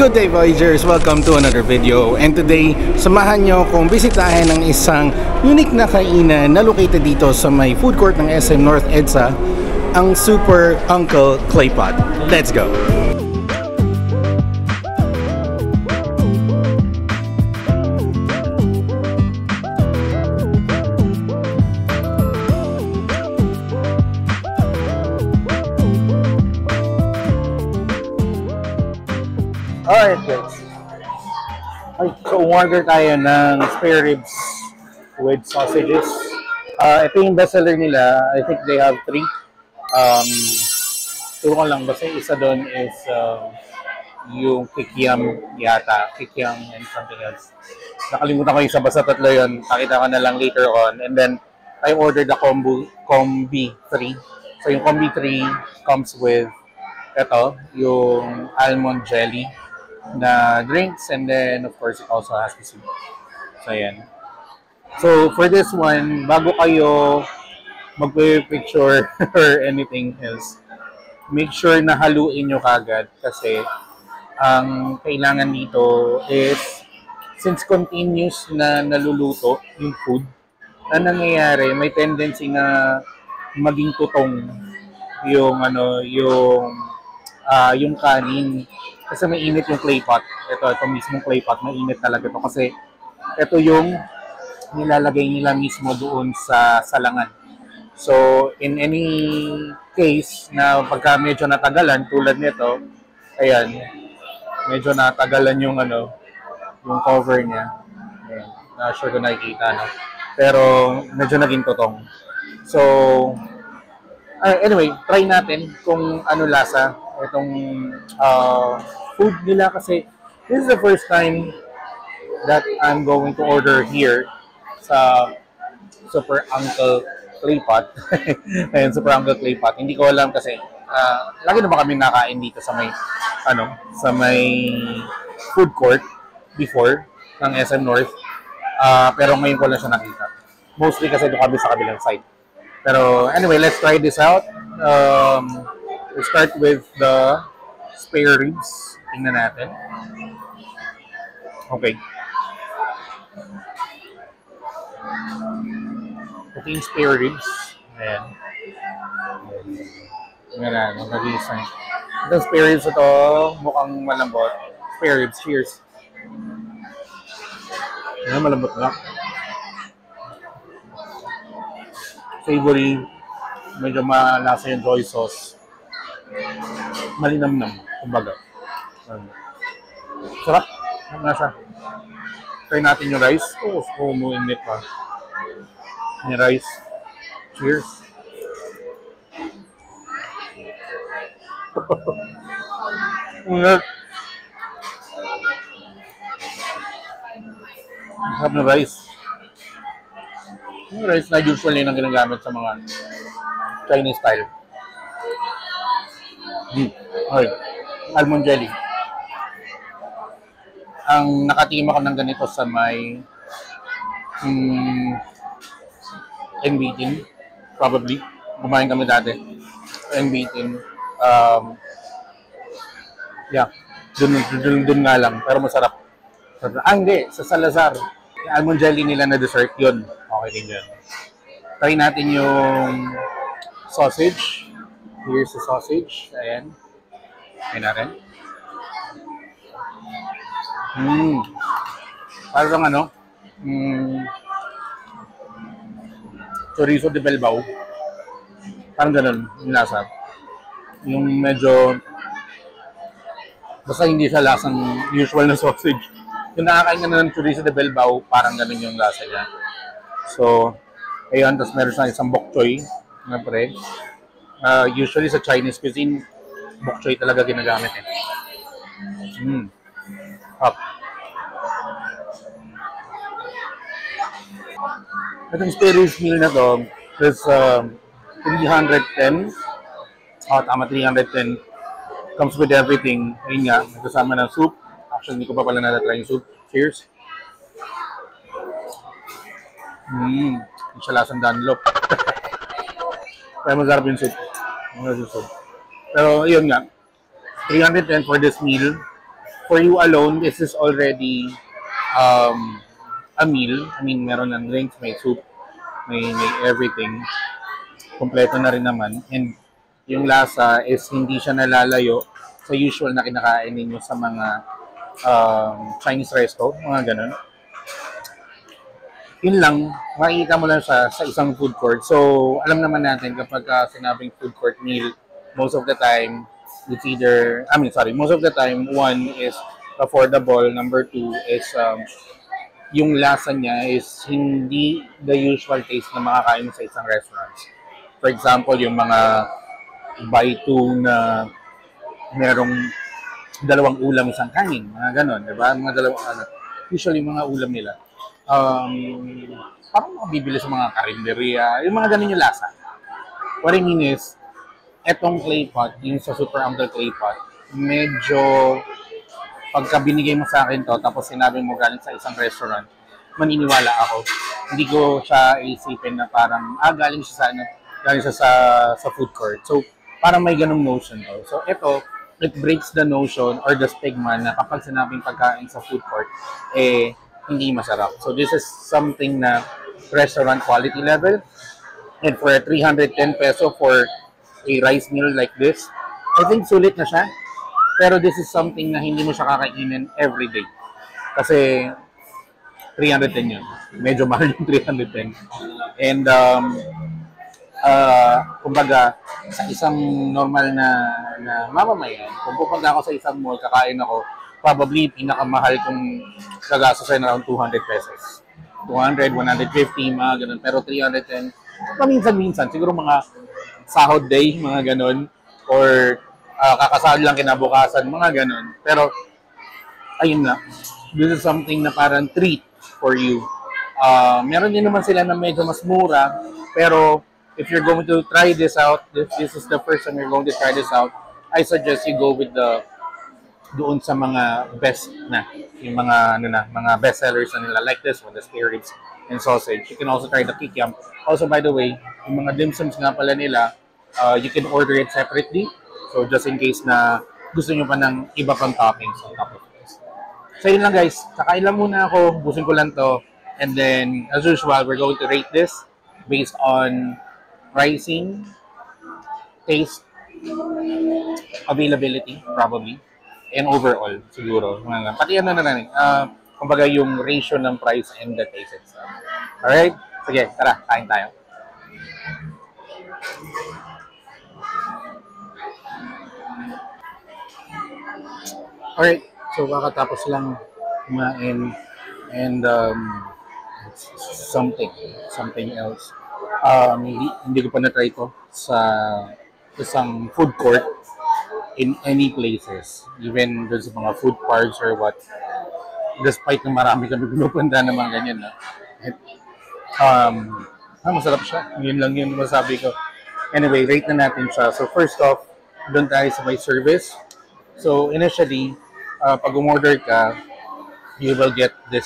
Good day, Voyagers! Welcome to another video. And today, samahan nyo kung bisitahin ng isang unique na kainan na located dito sa may food court ng SM North EDSA, ang Super Uncle Claypot. Let's go! Alright guys, so order tayo ng spare ribs with sausages. Ito yung bestseller nila. I think they have 3. Turo ko lang, basta isa doon is yung kikiam yata. Kikiam and something else. Nakalimutan ko yung isa, basta 3 yun. Pakita ko na lang later on. And then, I ordered the Combi 3. So yung Combi 3 comes with ito, yung almond jelly na drinks, and then of course it also has the soup. So ayan. So for this one, bago kayo magpe-picture or anything else, make sure na haluin nyo kagad kasi ang kailangan dito is since continuous na naluluto yung food, na nangyayari, may tendency na maging tutong yung yung kanin. Kasi may init yung clay pot. Ito mismong clay pot, may init talaga ito. Kasi ito yung nilalagay nila mismo doon sa salangan. So, in any case na pagka medyo natagalan, tulad nito, ayan, medyo natagalan yung yung cover niya. Ayan, not sure kung nakikita, no? Pero medyo naging totong. So, anyway, try natin kung ano lasa itong food nila kasi this is the first time that I'm going to order here sa Super Uncle Claypot. Ayun, Super Uncle Claypot. Hindi ko alam kasi lagi naman kami nakain dito sa may sa may food court before ng SM North. Pero ngayon ko lang siya nakita. Mostly kasi doon kami sa kabilang side. Pero anyway, let's try this out. We'll start with the spare ribs. Tingnan natin. Okay. Ito yung spare ribs. Ayan. Tingnan natin. Nag-iisa. Ito spare ribs ito. Mukhang malambot. Spare ribs. Cheers. Ayan, malambot nga. Savory. Medyo malasa yung soy sauce. Malinamnam. Kumbaga. Sarap. Ano siya? Try natin yung rice. Oh, umuinit pa. Yung rice. Cheers. Sarap na rice. Yung rice na usually nang ginagamit sa mga Chinese style. Okay. Almond jelly. Ang nakatingin ako ng ganito sa may NB10 probably. Kumain kami dati. NB10. Yeah. Dun nga lang. Pero masarap. Hindi. Sa Salazar. Yung almond jelly nila na dessert yun. Okay din yun. Try natin yung sausage. Here's the sausage. Ayan. Ayan natin. Parang chorizo de Belbao. Parang ganun yung lasa. Yung medyo basta hindi siya lasang usual na sausage. Yung nakakain na ng chorizo de Belbao, parang ganun yung lasa niya. So, ayun, tapos meron siya isang bok choy na pre. Usually sa Chinese cuisine, bok choy talaga ginagamit eh. Up. Itong spare ribs meal na to is 310. Tama, 310. Comes with everything. Ayun nga, kasama ng soup. Actually, hindi ko pa pala natatry yung soup. Cheers. Hindi siya lasang Dunlop. Kaya masarap yung soup. Pero yun nga, 310 for this meal. For you alone, this is already um, a meal. I mean, meron ng drinks, may soup, may everything. Kompleto na rin naman. And yung lasa is hindi siya nalalayo sa usual na kinakain ninyo sa mga Chinese resto, mga ganun. Yun lang, makikita mo lang siya sa isang food court. So, alam naman natin kapag sinabing food court meal, most of the time, it's either, most of the time, one is affordable, number two is yung lasa niya is hindi the usual taste na makakain mo sa isang restaurant. For example, yung mga buy two na merong dalawang ulam isang kanin, mga ganon, di ba? Mga dalawang, usually mga ulam nila. Parang makabibili sa mga karinderya, yung mga ganon yung lasa. What I mean is, etong clay pot, yung sa Super Uncle clay pot, medyo pagka binigay mo sa akin to, tapos sinabi mo galing sa isang restaurant, maniniwala ako. Hindi ko siya isipin na parang, galing siya sa food court. So, parang may ganung notion to. So, ito, it breaks the notion or the stigma na kapag sinabing pagkain sa food court, hindi masarap. So, this is something na restaurant quality level. And for a 310 peso for a rice meal like this, I think sulit na siya. Pero this is something na hindi mo siya kakainin every day. Kasi 310 yun. Medyo mahal yung 310. And kumbaga, sa isang normal na mamamayan, kung pupunta ako sa isang mall, kakain ako, probably pinakamahal kung gagastusin around 200 pesos. 200, 150, mga ganun. Pero 310, paminsan-minsan, siguro mga sahod day, mga ganun. Or kakasahod lang kinabukasan, mga ganun. Pero, ayun na. This is something na parang treat for you. Meron din naman sila na medyo mas mura, pero if you're going to try this out, if this is the first time you're going to try this out, I suggest you go with doon sa mga best na, yung mga mga best sellers na nila, like this one, the spare ribs and sausage. You can also try the kikiam. Also, by the way, yung mga dim sums nga pala nila, you can order it separately. So, just in case na gusto nyo pa ng iba pang toppings on top of this. So, yun lang guys. Kakain lang muna ako. Busin ko lang to. And then, as usual, we're going to rate this based on pricing, taste, availability, probably, and overall, siguro. Pati ano na rin, kumbaga yung ratio ng price and the taste itself. Alright? Sige, tara, kain tayo. Alright, so kakatapos lang kumain and something else. Hindi ko pa na-try ko sa isang food court in any places, even doon sa mga food parks or what. Despite na marami kami pinupunta ng mga ganyan na. Masarap siya. Yun lang yun masabi ko. Anyway, rate na natin siya. So first off, doon tayo sa may service. So initially, pag umorder ka, you will get this,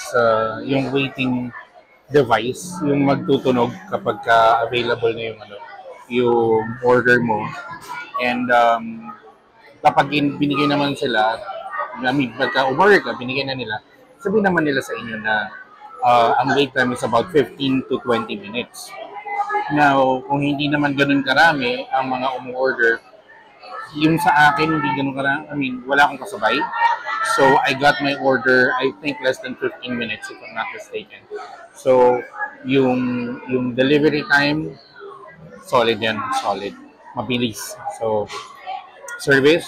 yung waiting device, yung magtutunog kapag available na yung order mo. And kapag binigay naman sila, pagka umorder ka, binigay na nila, sabihin naman nila sa inyo na ang wait time is about 15 to 20 minutes. Now, kung hindi naman ganun karami ang mga umorder, yung sa akin, hindi ganun karami, wala akong kasabay. So, I got my order, I think less than 15 minutes if I'm not mistaken. So, yung delivery time, solid yan, solid. Mabilis. So, service,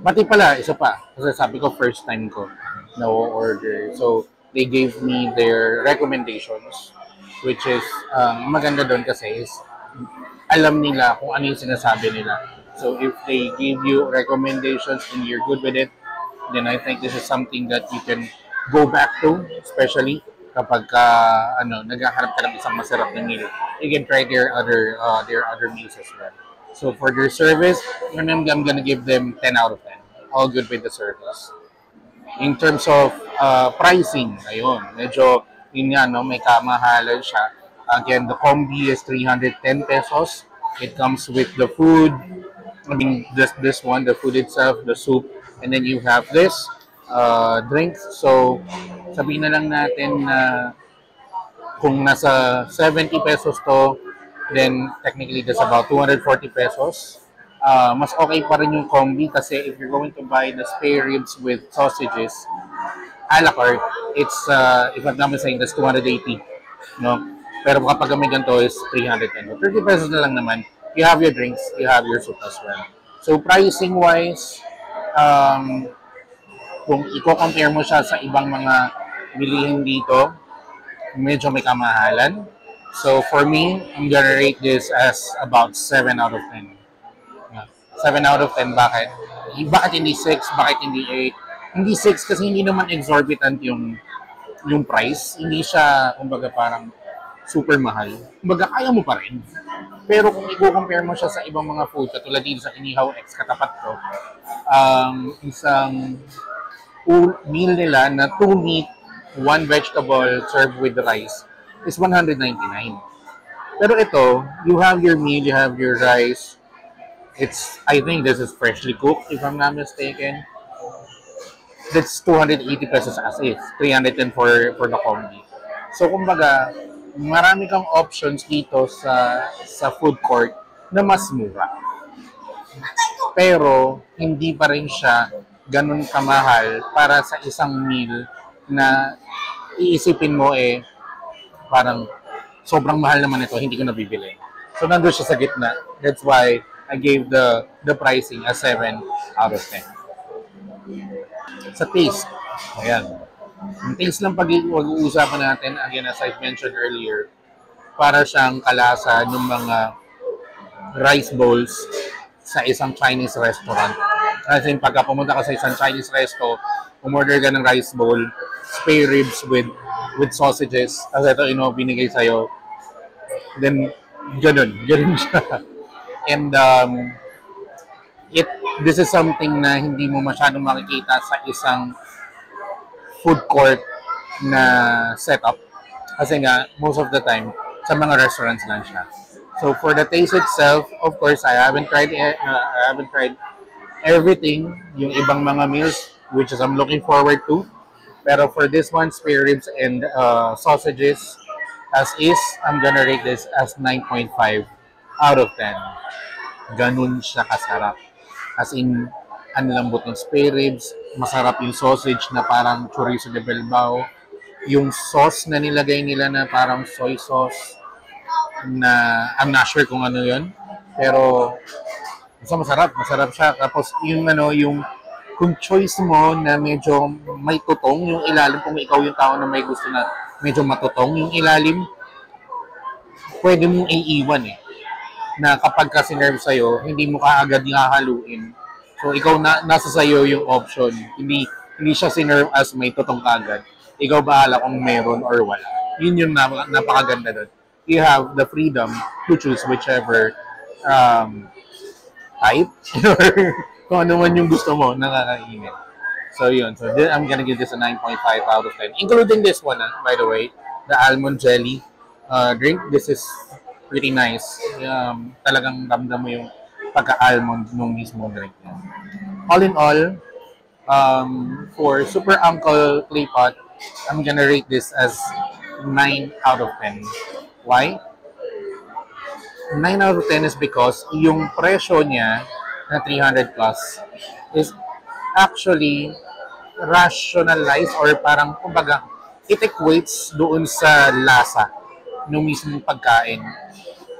pati pala, isa pa. Kasi sabi ko, first time ko na order. So, they gave me their recommendations, which is, maganda doon kasi is, alam nila kung ano yung sinasabi nila. So, if they give you recommendations and you're good with it, then I think this is something that you can go back to, especially kapag naghahanap ka ng isang masarap na meal. You can try their other meals as well. So for their service, I'm gonna give them 10 out of 10. All good with the service. In terms of pricing, ayun, medyo yun nga, may kamahalan siya. Again, the combi is 310 pesos. It comes with the food. I mean, this one, the food itself, the soup, and then you have this. drinks. So, sabihin na lang natin na kung nasa 70 pesos to, then technically that's about 240 pesos. Mas okay pa rin yung combi kasi if you're going to buy the spare ribs with sausages, a la carte, it's, if I'm not mistaken, that's 280. No? Pero kapag may ganito is 310. 30 pesos na lang naman. You have your drinks, you have your soup as well. So pricing-wise, kung i-compare mo siya sa ibang mga bilihin dito, medyo may kamahalan. So for me, I'm gonna rate this as about 7 out of 10. 7 out of 10, bakit? Bakit hindi 6? Bakit hindi 8? Hindi 6 kasi hindi naman exorbitant yung price. Hindi siya, kumbaga, parang super mahal. Kumbaga, kaya mo pa rin. Pero kung i-compare mo siya sa ibang mga food, katulad din sa Inihaw X katapat ko, isang meal nila na 2 meat, 1 vegetable served with rice is 199. Pero ito, you have your meal, you have your rice. I think this is freshly cooked, if I'm not mistaken. That's 280 pesos as is, 310 for the combi. So, kumbaga, marami kang options dito sa food court na mas mura. Pero, hindi pa rin siya ganun kamahal para sa isang meal na iisipin mo parang sobrang mahal naman ito, hindi ko nabibili. So, nandun siya sa gitna. That's why I gave the pricing as 7 out of 10. Sa taste, ayan. Yung taste lang pag-uusapan natin, again, as I've mentioned earlier, para siyang kalasa ng mga rice bowls sa isang Chinese restaurant. Kasi pagka pumunta ka sa isang Chinese resto, umorder ka ng rice bowl, spare ribs with sausages, kasi ito, binigay sa'yo, then, ganun siya. And this is something na hindi mo masyadong makikita sa isang food court na setup. Kasi nga, most of the time, sa mga restaurants lang siya. So for the taste itself, of course, I haven't tried everything, yung ibang mga meals, which is I'm looking forward to. Pero for this one, spare ribs and sausages, as is, I'm gonna rate this as 9.5 out of 10. Ganun siya kasarap. As in, ang lambot ng spare ribs, masarap yung sausage na parang chorizo de Bilbao. Yung sauce na nilagay nila na parang soy sauce na I'm not sure kung ano yun. Pero, masarap siya. Tapos, yung kung choice mo na medyo may tutong, yung ilalim, kung ikaw yung tao na may gusto na medyo matutong, yung ilalim, pwede mong iiwan na kapag ka sinerve sa'yo, hindi mo kaagad hahaluin. So, ikaw nasa sa'yo yung option. Hindi siya sinerve as may tutong kaagad. Ikaw bahala kung meron or wala. Yun yung napakaganda doon. You have the freedom to choose whichever type or kung ano man yung gusto mo nakakainin. So, yun. So, I'm gonna give this a 9.5 out of 10. Including this one, by the way, the almond jelly drink. This is pretty nice. Talagang ramdam mo yung pagka-almond nung mismo drink niya. All in all, for Super Uncle Clay Pot, I'm gonna rate this as 9 out of 10. Why? 9 out of 10 is because yung presyo niya na 300 plus is actually rationalized or parang, kumbaga, it equates doon sa lasa ng mismong pagkain.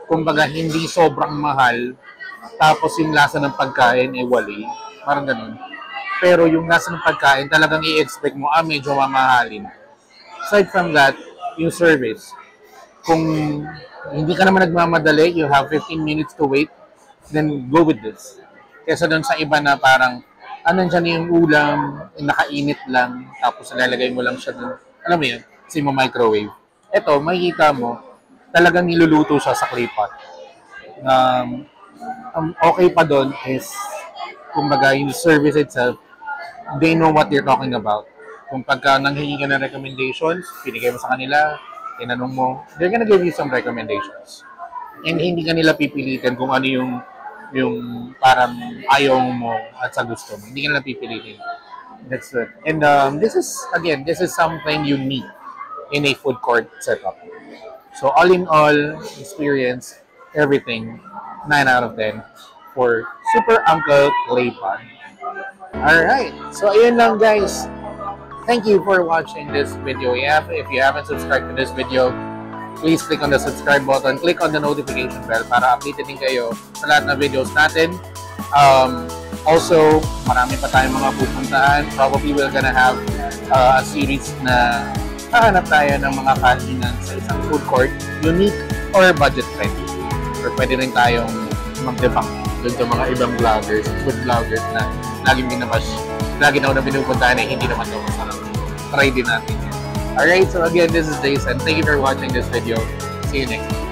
Kumbaga, hindi sobrang mahal, tapos yung lasa ng pagkain wali. Parang ganun. Pero yung lasa ng pagkain, talagang i-expect mo, medyo mamahalin. Aside from that, yung service. Kung hindi ka naman nagmamadali, you have 15 minutes to wait, then go with this. Kesa doon sa iba na parang, nandyan yung ulam, nakainit lang, tapos nalalagay mo lang siya doon. Alam mo yun? Kasi mo microwave. Ito, makikita mo, talagang niluluto siya sa clay pot. Okay pa doon is, kumbaga, yung service itself, they know what they're talking about. Kung pagka nanghingi ka ng recommendations, pinigay mo sa kanila, tinanong mo, they're gonna give you some recommendations. And hindi ka nila pipilitin kung ano yung parang ayaw mo at sa gusto mo. Hindi ka nila pipilitin. That's it. And this is, again, this is something unique in a food court setup. So all in all, experience, everything, 9 out of 10 for Super Uncle Clay Pot. Alright, so ayun lang guys. Thank you for watching this video. If you haven't subscribed to this video, please click on the subscribe button, click on the notification bell para updated din kayo sa lahat ng videos natin. Also, marami pa tayong mga pupuntahan. Probably we're gonna have a series na hahanap tayo ng mga kainan sa isang food court, unique or budget friendly. Or pwede rin tayong mag-debunk dun sa mga ibang vloggers, food vloggers na lagi daw na pinupuntahan na hindi naman daw masarap. Try din natin yan. Alright, so again, this is Jason. Thank you for watching this video. See you next time.